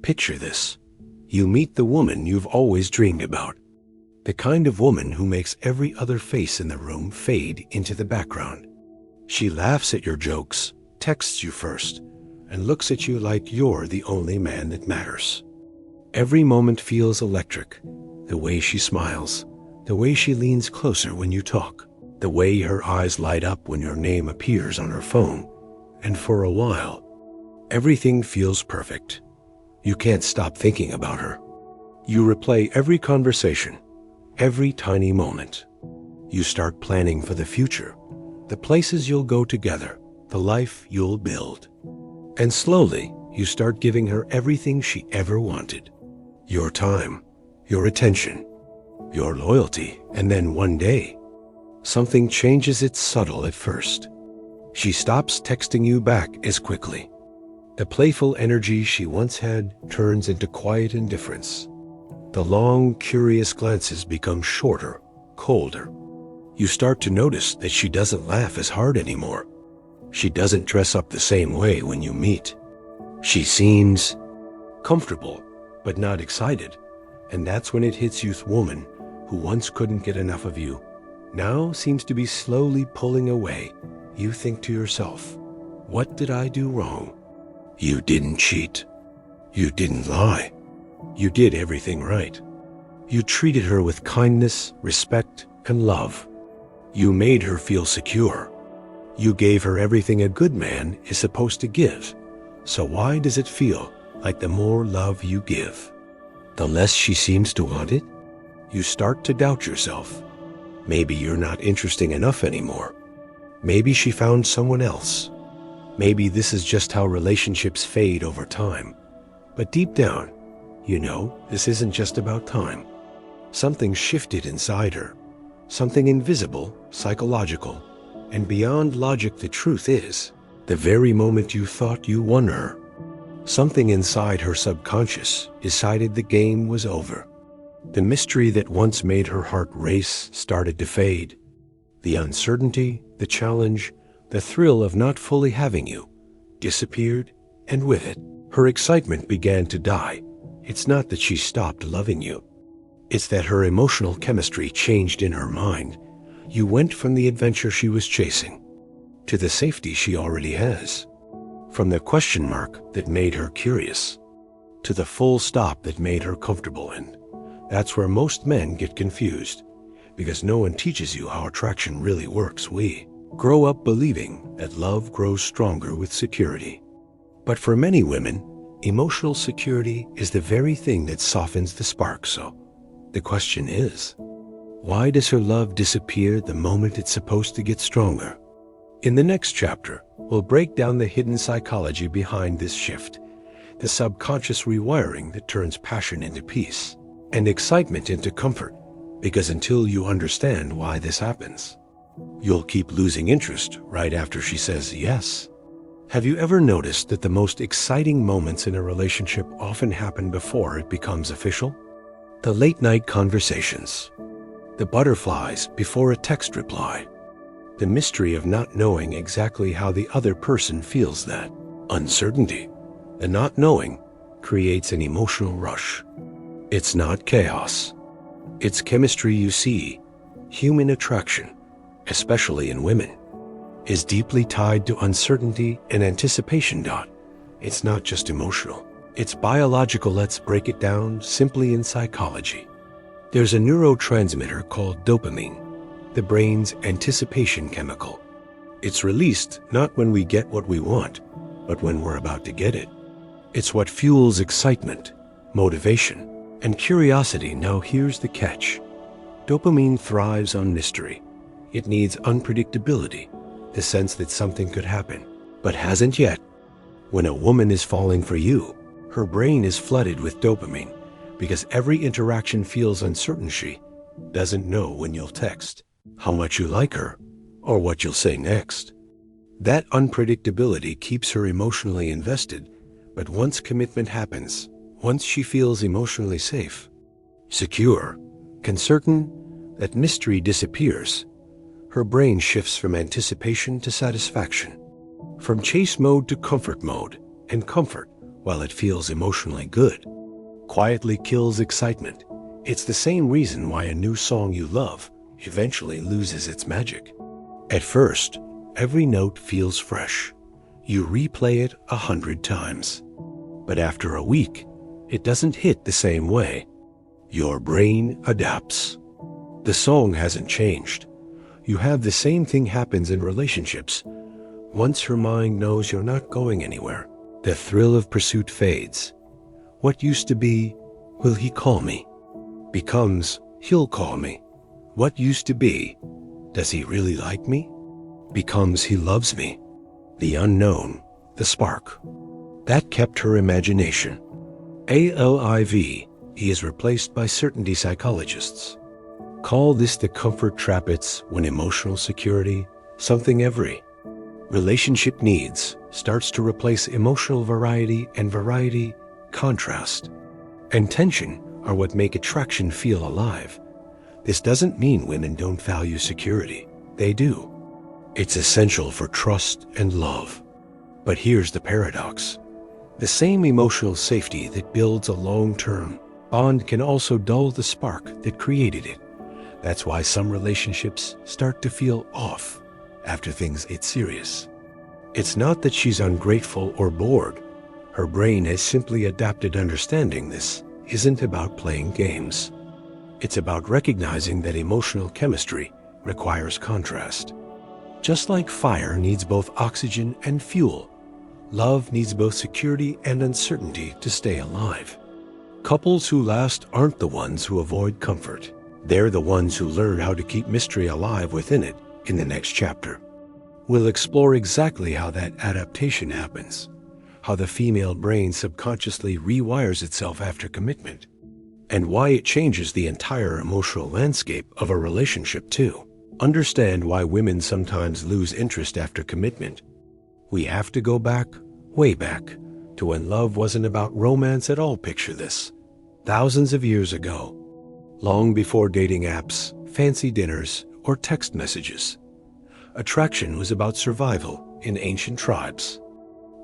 Picture this. You meet the woman you've always dreamed about. The kind of woman who makes every other face in the room fade into the background. She laughs at your jokes, texts you first, and looks at you like you're the only man that matters. Every moment feels electric. The way she smiles, the way she leans closer when you talk, the way her eyes light up when your name appears on her phone. And for a while, everything feels perfect. You can't stop thinking about her. You replay every conversation, every tiny moment. You start planning for the future, the places you'll go together, the life you'll build. And slowly, you start giving her everything she ever wanted. Your time, your attention, your loyalty, and then one day, something changes. It's subtle at first. She stops texting you back as quickly. The playful energy she once had turns into quiet indifference. The long, curious glances become shorter, colder. You start to notice that she doesn't laugh as hard anymore. She doesn't dress up the same way when you meet. She seems comfortable, but not excited. And that's when it hits you. Woman who once couldn't get enough of you now seems to be slowly pulling away. You think to yourself, what did I do wrong? You didn't cheat. You didn't lie. You did everything right. You treated her with kindness, respect, and love. You made her feel secure. You gave her everything a good man is supposed to give. So why does it feel like the more love you give, the less she seems to want it? You start to doubt yourself. Maybe you're not interesting enough anymore. Maybe she found someone else. Maybe this is just how relationships fade over time. But deep down, you know this isn't just about time. Something shifted inside her. Something invisible, psychological, and beyond logic. The truth is, the very moment you thought you won her, something inside her subconscious decided the game was over. The mystery that once made her heart race started to fade. The uncertainty, the challenge, the thrill of not fully having you disappeared, and with it, her excitement began to die. It's not that she stopped loving you. It's that her emotional chemistry changed in her mind. You went from the adventure she was chasing to the safety she already has. From the question mark that made her curious to the full stop that made her comfortable. And that's where most men get confused, because no one teaches you how attraction really works. We grow up believing that love grows stronger with security. But for many women, emotional security is the very thing that softens the spark. So the question is, why does her love disappear the moment it's supposed to get stronger? In the next chapter, we'll break down the hidden psychology behind this shift, the subconscious rewiring that turns passion into peace and excitement into comfort. Because until you understand why this happens, you'll keep losing interest right after she says yes. Have you ever noticed that the most exciting moments in a relationship often happen before it becomes official? The late-night conversations, the butterflies before a text reply, the mystery of not knowing exactly how the other person feels. That uncertainty, the not knowing, creates an emotional rush. It's not chaos. It's chemistry. You see, human attraction, especially in women, is deeply tied to uncertainty and anticipation. It's not just emotional. It's biological. Let's break it down simply in psychology. There's a neurotransmitter called dopamine, the brain's anticipation chemical. It's released not when we get what we want, but when we're about to get it. It's what fuels excitement, motivation, and curiosity. Now here's the catch. Dopamine thrives on mystery. It needs unpredictability, the sense that something could happen, but hasn't yet. When a woman is falling for you, her brain is flooded with dopamine because every interaction feels uncertain. She doesn't know when you'll text, how much you like her, or what you'll say next. That unpredictability keeps her emotionally invested, but once commitment happens, once she feels emotionally safe, secure, certain that mystery disappears, her brain shifts from anticipation to satisfaction, from chase mode to comfort mode, and comfort, while it feels emotionally good, quietly kills excitement. It's the same reason why a new song you love eventually loses its magic. At first, every note feels fresh. You replay it 100 times. But after a week, it doesn't hit the same way. Your brain adapts. The song hasn't changed. You have the same thing happens in relationships. Once her mind knows you're not going anywhere, the thrill of pursuit fades. What used to be, will he call me, becomes, he'll call me. What used to be, does he really like me, becomes, he loves me. The unknown, the spark. That kept her imagination. ALIVE is replaced by certainty psychologists. Call this the comfort trap. It's when emotional security, something every relationship needs, starts to replace emotional variety, and variety, contrast, and tension are what make attraction feel alive. This doesn't mean women don't value security. They do. It's essential for trust and love. But here's the paradox. The same emotional safety that builds a long-term bond can also dull the spark that created it. That's why some relationships start to feel off after things get serious. It's not that she's ungrateful or bored. Her brain has simply adapted. Understanding this isn't about playing games. It's about recognizing that emotional chemistry requires contrast. Just like fire needs both oxygen and fuel, love needs both security and uncertainty to stay alive. Couples who last aren't the ones who avoid comfort. They're the ones who learn how to keep mystery alive within it. In the next chapter, we'll explore exactly how that adaptation happens, how the female brain subconsciously rewires itself after commitment, and why it changes the entire emotional landscape of a relationship too. Understand why women sometimes lose interest after commitment. We have to go back, way back, to when love wasn't about romance at all. Picture this. Thousands of years ago, long before dating apps, fancy dinners, or text messages, attraction was about survival in ancient tribes.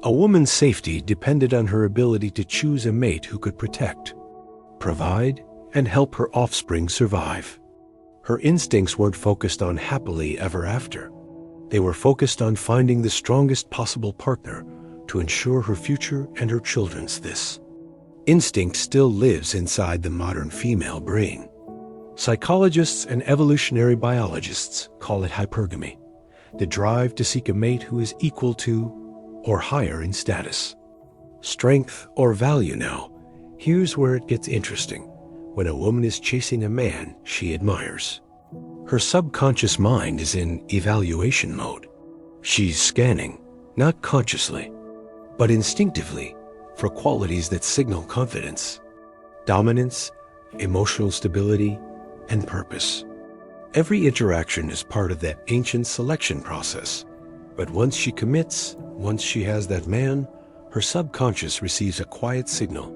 A woman's safety depended on her ability to choose a mate who could protect, provide, and help her offspring survive. Her instincts weren't focused on happily ever after. They were focused on finding the strongest possible partner to ensure her future and her children's. This instinct still lives inside the modern female brain. Psychologists and evolutionary biologists call it hypergamy, the drive to seek a mate who is equal to or higher in status, strength, or value. Now, here's where it gets interesting. When a woman is chasing a man she admires, her subconscious mind is in evaluation mode. She's scanning, not consciously, but instinctively, for qualities that signal confidence, dominance, emotional stability, and purpose. Every interaction is part of that ancient selection process. But once she commits, once she has that man, her subconscious receives a quiet signal: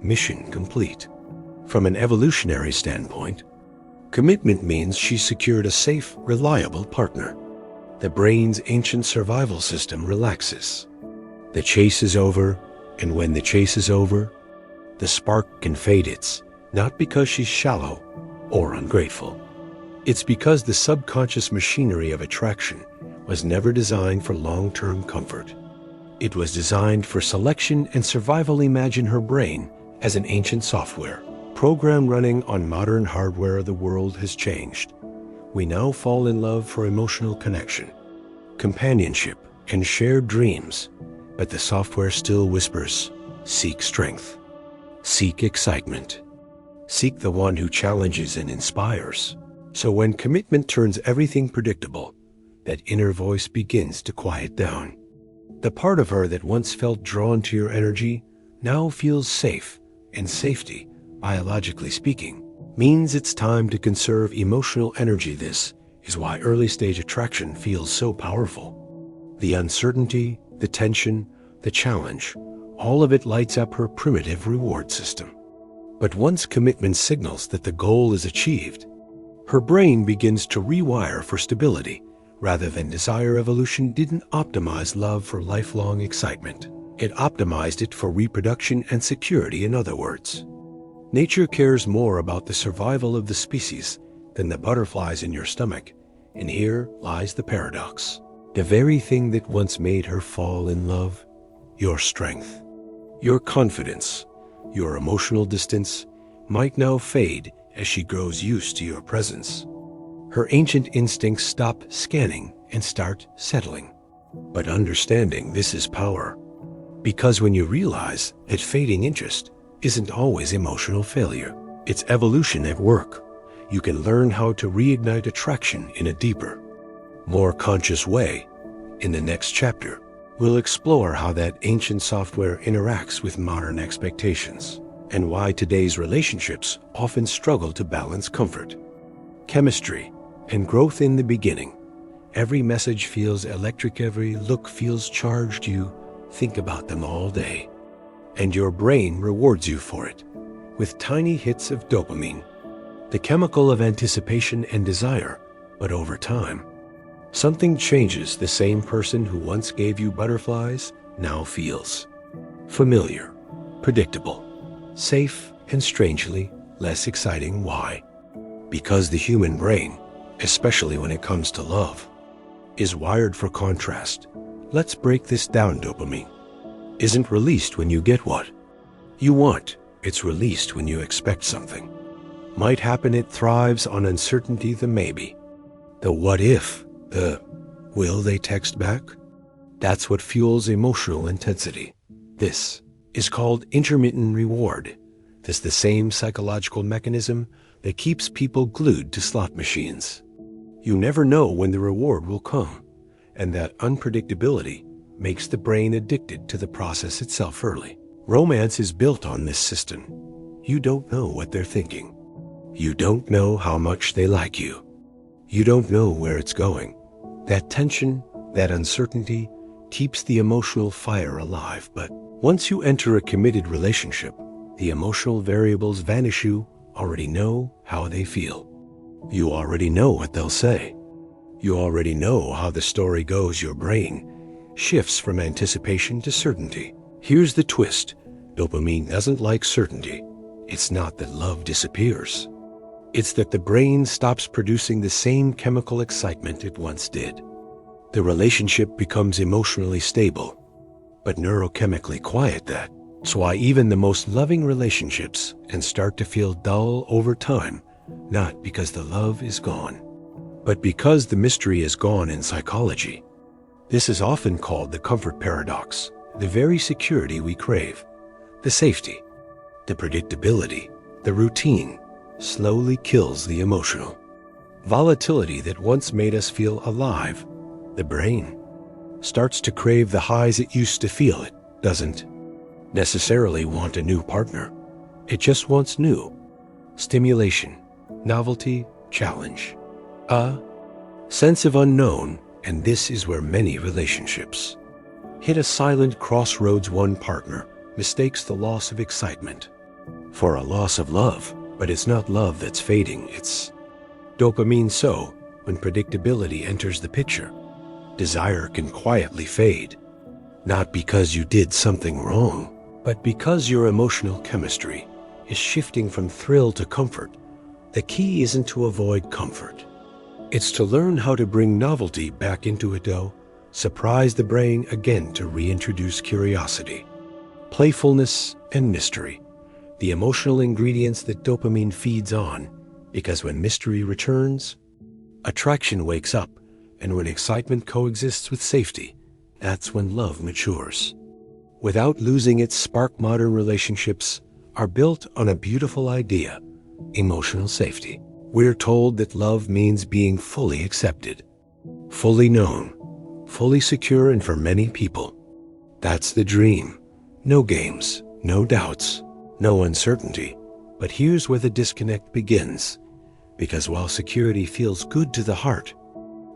mission complete. From an evolutionary standpoint, commitment means she's secured a safe, reliable partner. The brain's ancient survival system relaxes. The chase is over, and when the chase is over, the spark can fade. It's not because she's shallow or ungrateful. It's because the subconscious machinery of attraction was never designed for long-term comfort. It was designed for selection and survival. Imagine her brain as an ancient software program running on modern hardware. The world has changed. We now fall in love for emotional connection, companionship, and shared dreams. But the software still whispers, seek strength, seek excitement, seek the one who challenges and inspires. So when commitment turns everything predictable, that inner voice begins to quiet down. The part of her that once felt drawn to your energy now feels safe, and safety, biologically speaking, means it's time to conserve emotional energy. This is why early-stage attraction feels so powerful. The uncertainty, the tension, the challenge, all of it lights up her primitive reward system. But once commitment signals that the goal is achieved, her brain begins to rewire for stability rather than desire. Evolution didn't optimize love for lifelong excitement. It optimized it for reproduction and security, in other words. Nature cares more about the survival of the species than the butterflies in your stomach, and here lies the paradox. The very thing that once made her fall in love, your strength, your confidence, your emotional distance, might now fade as she grows used to your presence. Her ancient instincts stop scanning and start settling. But understanding this is power. Because when you realize that fading interest isn't always emotional failure, it's evolution at work, you can learn how to reignite attraction in a deeper, more conscious way. In the next chapter, we'll explore how that ancient software interacts with modern expectations and why today's relationships often struggle to balance comfort, chemistry, and growth in the beginning. Every message feels electric, every look feels charged. You think about them all day, and your brain rewards you for it with tiny hits of dopamine, the chemical of anticipation and desire. But over time, something changes. The same person who once gave you butterflies now feels familiar, predictable, safe, and strangely less exciting. Why? Because the human brain, especially when it comes to love, is wired for contrast. Let's break this down. Dopamine isn't released when you get what you want. It's released when you expect something might happen. It thrives on uncertainty, the maybe, the what if, the will they text back. That's what fuels emotional intensity. This is called intermittent reward. This is the same psychological mechanism that keeps people glued to slot machines. You never know when the reward will come, and that unpredictability makes the brain addicted to the process itself early. Romance is built on this system. You don't know what they're thinking. You don't know how much they like you. You don't know where it's going. That tension, that uncertainty, keeps the emotional fire alive. But once you enter a committed relationship, the emotional variables vanish. You already know how they feel. You already know what they'll say. You already know how the story goes. Your brain shifts from anticipation to certainty. Here's the twist. Dopamine doesn't like certainty. It's not that love disappears. It's that the brain stops producing the same chemical excitement it once did. The relationship becomes emotionally stable, but neurochemically quiet. That's why even the most loving relationships can start to feel dull over time, not because the love is gone, but because the mystery is gone. In psychology, this is often called the comfort paradox. The very security we crave, the safety, the predictability, the routine, slowly kills the emotional volatility that once made us feel alive. The brain starts to crave the highs it used to feel. It doesn't necessarily want a new partner. It just wants new stimulation, novelty, challenge, a sense of unknown. And this is where many relationships hit a silent crossroads. One partner mistakes the loss of excitement for a loss of love, but it's not love that's fading, it's dopamine. So when predictability enters the picture, desire can quietly fade, not because you did something wrong, but because your emotional chemistry is shifting from thrill to comfort. The key isn't to avoid comfort. It's to learn how to bring novelty back into it. Surprise the brain again to reintroduce curiosity, playfulness, and mystery, the emotional ingredients that dopamine feeds on. Because when mystery returns, attraction wakes up, and when excitement coexists with safety, that's when love matures without losing its spark. Modern relationships are built on a beautiful idea: emotional safety. We're told that love means being fully accepted, fully known, fully secure, and for many people, that's the dream. No games, no doubts, no uncertainty. But here's where the disconnect begins, because while security feels good to the heart,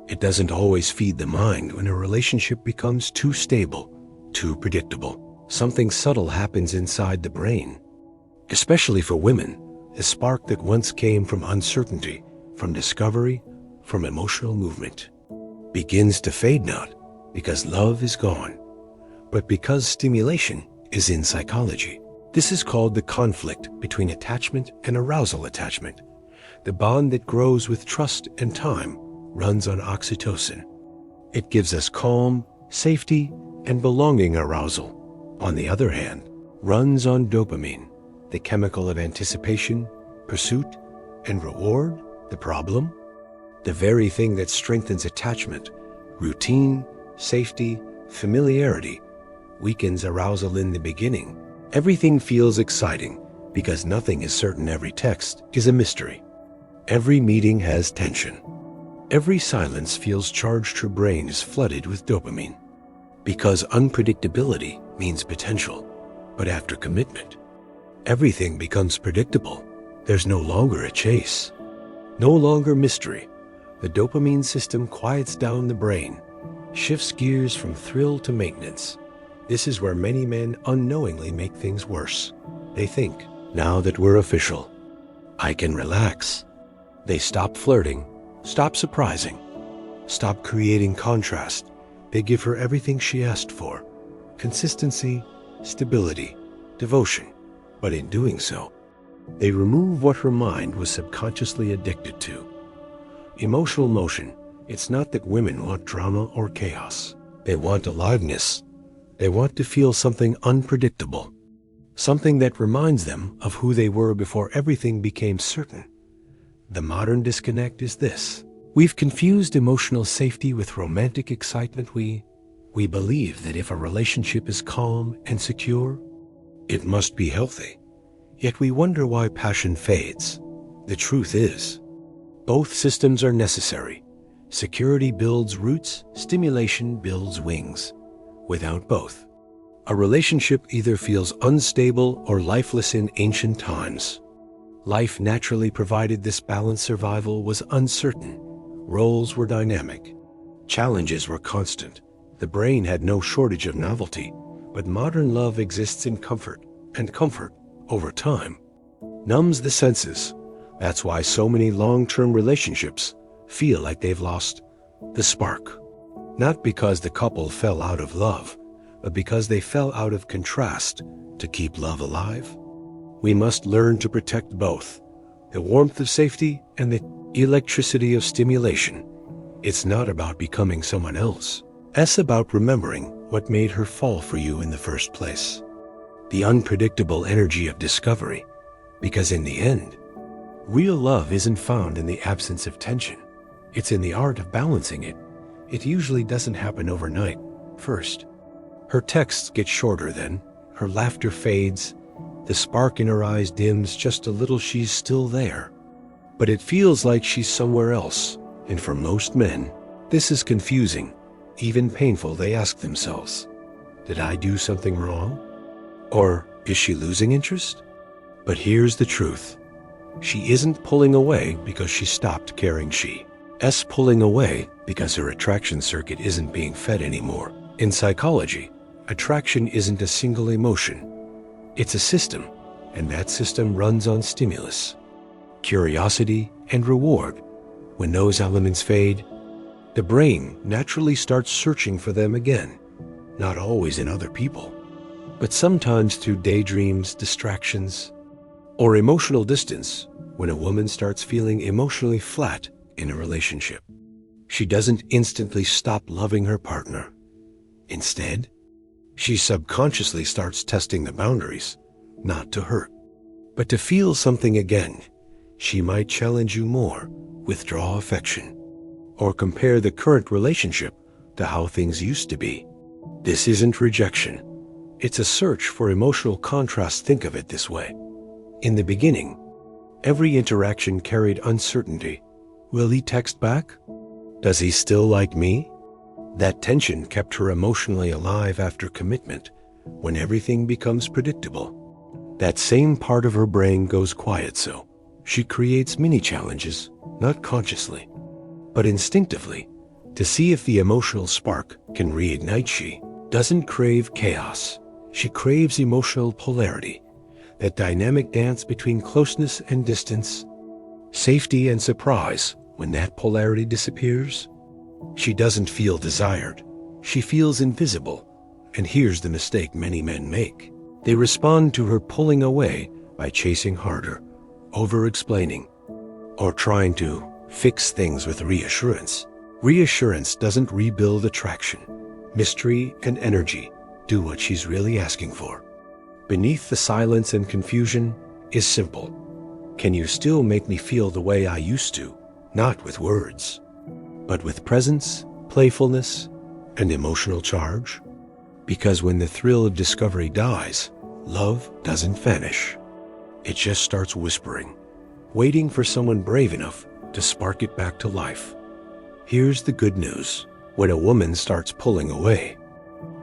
it doesn't always feed the mind. When a relationship becomes too stable, too predictable, something subtle happens inside the brain. Especially for women, a spark that once came from uncertainty, from discovery, from emotional movement, begins to fade, not because love is gone, but because stimulation is in psychology. This is called the conflict between attachment and arousal attachment. The bond that grows with trust and time runs on oxytocin. It gives us calm, safety, and belonging arousal. On the other hand, runs on dopamine, the chemical of anticipation, pursuit, and reward. The problem? The very thing that strengthens attachment, routine, safety, familiarity, weakens arousal in the beginning. Everything feels exciting because nothing is certain. Every text is a mystery. Every meeting has tension. Every silence feels charged. Her brain is flooded with dopamine. Because unpredictability means potential. But after commitment, everything becomes predictable. There's no longer a chase, no longer mystery. The dopamine system quiets down the brain, shifts gears from thrill to maintenance. This is where many men unknowingly make things worse. They think, now that we're official, I can relax. They stop flirting, stop surprising, stop creating contrast. They give her everything she asked for: consistency, stability, devotion. But in doing so, they remove what her mind was subconsciously addicted to. Emotional motion. It's not that women want drama or chaos. They want aliveness. They want to feel something unpredictable, something that reminds them of who they were before everything became certain. The modern disconnect is this: we've confused emotional safety with romantic excitement. We believe that if a relationship is calm and secure, it must be healthy. Yet we wonder why passion fades. The truth is, both systems are necessary. Security builds roots, stimulation builds wings. Without both, a relationship either feels unstable or lifeless. In ancient times, life naturally provided this balance. Survival was uncertain. Roles were dynamic. Challenges were constant. The brain had no shortage of novelty. But modern love exists in comfort, and comfort, over time, numbs the senses. That's why so many long-term relationships feel like they've lost the spark. Not because the couple fell out of love, but because they fell out of contrast to keep love alive. We must learn to protect both, the warmth of safety and the electricity of stimulation. It's not about becoming someone else. It's about remembering what made her fall for you in the first place. The unpredictable energy of discovery. Because in the end, real love isn't found in the absence of tension. It's in the art of balancing it. It usually doesn't happen overnight. First, her texts get shorter, then her laughter fades, the spark in her eyes dims just a little. She's still there, but it feels like she's somewhere else. And for most men, this is confusing, even painful. They ask themselves, did I do something wrong? Or is she losing interest? But here's the truth. She isn't pulling away because she stopped caring. She's pulling away because her attraction circuit isn't being fed anymore. In psychology, attraction isn't a single emotion. It's a system, and that system runs on stimulus, curiosity, and reward. When those elements fade, the brain naturally starts searching for them again, not always in other people, but sometimes through daydreams, distractions, or emotional distance. When a woman starts feeling emotionally flat in a relationship, she doesn't instantly stop loving her partner. Instead, she subconsciously starts testing the boundaries, not to hurt, but to feel something again. She might challenge you more, withdraw affection, or compare the current relationship to how things used to be. This isn't rejection. It's a search for emotional contrast. Think of it this way. In the beginning, every interaction carried uncertainty. Will he text back? Does he still like me? That tension kept her emotionally alive. After commitment, when everything becomes predictable, that same part of her brain goes quiet. So she creates mini challenges, not consciously, but instinctively, to see if the emotional spark can reignite. She doesn't crave chaos. She craves emotional polarity, that dynamic dance between closeness and distance, safety and surprise. When that polarity disappears, she doesn't feel desired. She feels invisible, And here's the mistake many men make. They respond to her pulling away by chasing harder, over-explaining, or trying to fix things with reassurance. Reassurance doesn't rebuild attraction. Mystery and energy do what she's really asking for. Beneath the silence and confusion is simple. Can you still make me feel the way I used to? Not with words, but with presence, playfulness, and emotional charge. Because when the thrill of discovery dies, love doesn't vanish. It just starts whispering, waiting for someone brave enough to spark it back to life. Here's the good news. When a woman starts pulling away,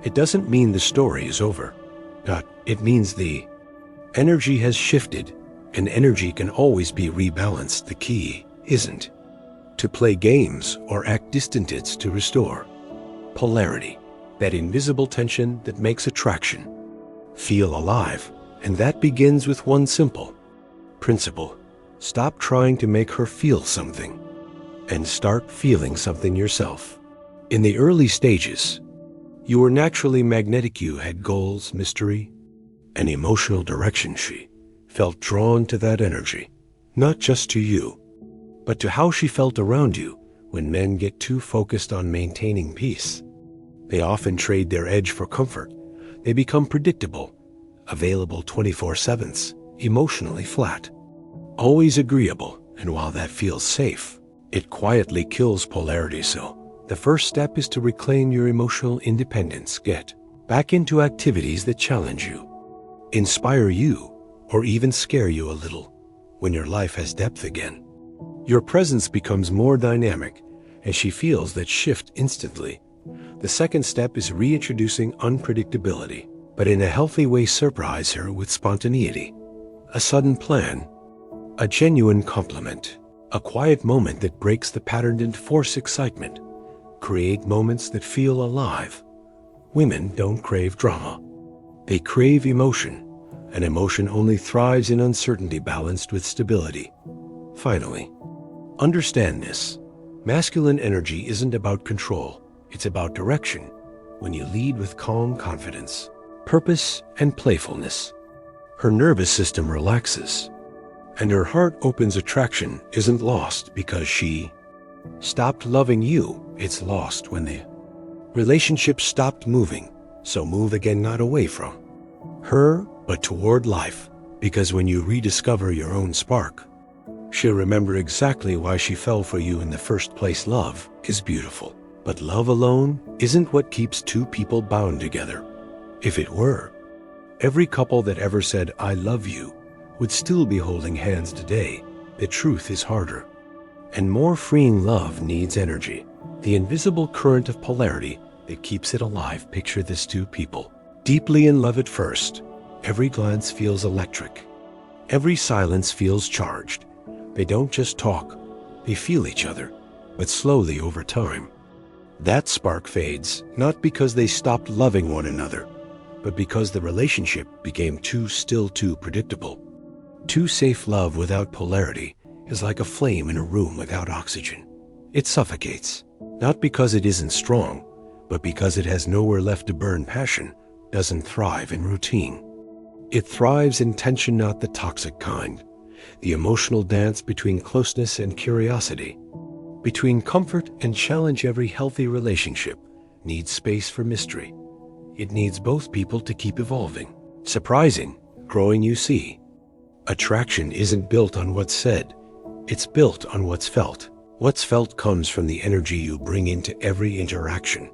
it doesn't mean the story is over. It means the energy has shifted, and energy can always be rebalanced. The key isn't to play games or act distant, it's to restore polarity, that invisible tension that makes attraction feel alive. And that begins with one simple principle. Stop trying to make her feel something and start feeling something yourself. In the early stages, you were naturally magnetic. You had goals, mystery, and emotional direction. She felt drawn to that energy, not just to you, but to how she felt around you. When men get too focused on maintaining peace, they often trade their edge for comfort. They become predictable, available 24/7, emotionally flat, always agreeable. And while that feels safe, it quietly kills polarity. So the first step is to reclaim your emotional independence. Get back into activities that challenge you, inspire you, or even scare you a little. When your life has depth again, your presence becomes more dynamic, and she feels that shift instantly. The second step is reintroducing unpredictability, but in a healthy way. Surprise her with spontaneity, a sudden plan, a genuine compliment, a quiet moment that breaks the pattern, and force excitement. Create moments that feel alive. Women don't crave drama. They crave emotion, and emotion only thrives in uncertainty balanced with stability. Finally, understand this. Masculine energy isn't about control. It's about direction. When you lead with calm confidence, purpose, and playfulness, her nervous system relaxes, and her heart opens. Attraction isn't lost because she stopped loving you. It's lost when the relationship stopped moving. So move again, not away from her, but toward life. Because when you rediscover your own spark, she'll remember exactly why she fell for you in the first place. Love is beautiful, but love alone isn't what keeps two people bound together. If it were, every couple that ever said, "I love you," would still be holding hands today. The truth is harder and more freeing. Love needs energy, the invisible current of polarity that keeps it alive. Picture this: two people deeply in love at first. Every glance feels electric. Every silence feels charged. They don't just talk, they feel each other. But slowly over time, that spark fades, not because they stopped loving one another, but because the relationship became too still, too predictable. Too safe. Love without polarity is like a flame in a room without oxygen. It suffocates, not because it isn't strong, but because it has nowhere left to burn. Passion doesn't thrive in routine. It thrives in tension, not the toxic kind. The emotional dance between closeness and curiosity, between comfort and challenge. Every healthy relationship needs space for mystery. It needs both people to keep evolving, surprising, growing. You see, attraction isn't built on what's said. It's built on what's felt. What's felt comes from the energy you bring into every interaction.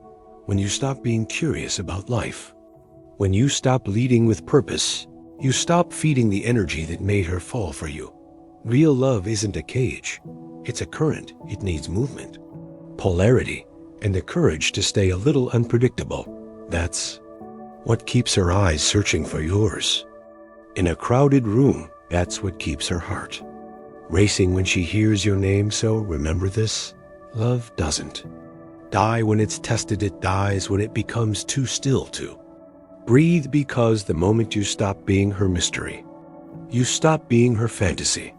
When you stop being curious about life, when you stop leading with purpose, you stop feeding the energy that made her fall for you. Real love isn't a cage. It's a current. It needs movement, polarity, and the courage to stay a little unpredictable. That's what keeps her eyes searching for yours. In a crowded room, that's what keeps her heart racing when she hears your name. So remember this: love doesn't die when it's tested. It dies when it becomes too still to breathe. Because the moment you stop being her mystery, you stop being her fantasy.